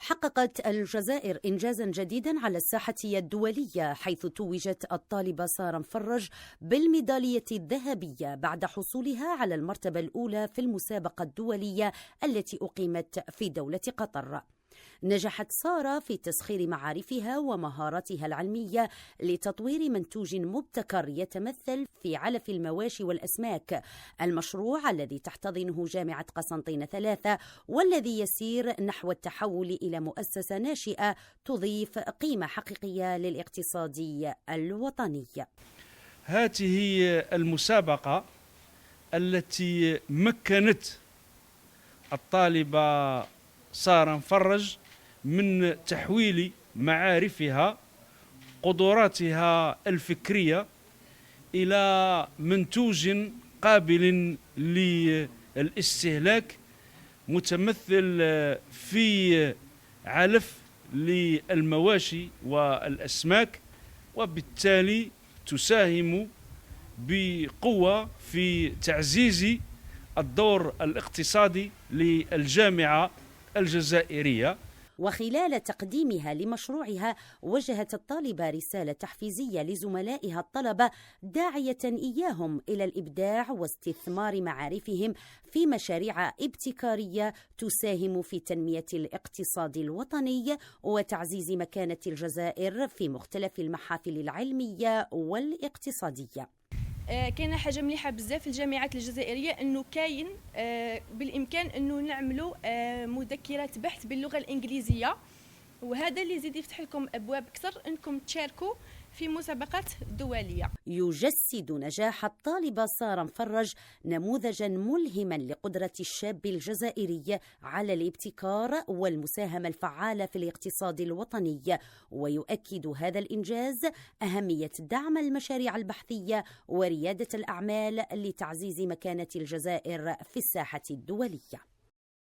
حققت الجزائر إنجازا جديدا على الساحة الدولية، حيث توجت الطالبة سارة مفرج بالميدالية الذهبية بعد حصولها على المرتبة الأولى في المسابقة الدولية التي أقيمت في دولة قطر. نجحت سارة في تسخير معارفها ومهاراتها العلمية لتطوير منتوج مبتكر يتمثل في علف المواشي والأسماك، المشروع الذي تحتضنه جامعة قسنطينة 3 والذي يسير نحو التحول إلى مؤسسة ناشئة تضيف قيمة حقيقية للاقتصاد الوطني. هذه المسابقة التي مكنت الطالبة سارة مفرج من تحويل معارفها قدراتها الفكرية إلى منتوج قابل للاستهلاك متمثل في علف للمواشي والأسماك، وبالتالي تساهم بقوة في تعزيز الدور الاقتصادي للجامعة الجزائرية. وخلال تقديمها لمشروعها وجهت الطالبة رسالة تحفيزية لزملائها الطلبة، داعية إياهم إلى الإبداع واستثمار معارفهم في مشاريع ابتكارية تساهم في تنمية الاقتصاد الوطني وتعزيز مكانة الجزائر في مختلف المحافل العلمية والاقتصادية. كاينه حاجه مليحه بزاف في الجامعات الجزائريه، انه كاين بالامكان انه نعملوا مذكرات بحث باللغه الانجليزيه، وهذا اللي يزيد يفتح لكم ابواب اكثر انكم تشاركوا في مسابقات دوليه. يجسد نجاح الطالبة سارة مفرج نموذجا ملهما لقدرة الشاب الجزائري على الابتكار والمساهمة الفعالة في الاقتصاد الوطني، ويؤكد هذا الإنجاز أهمية دعم المشاريع البحثية وريادة الأعمال لتعزيز مكانة الجزائر في الساحة الدولية.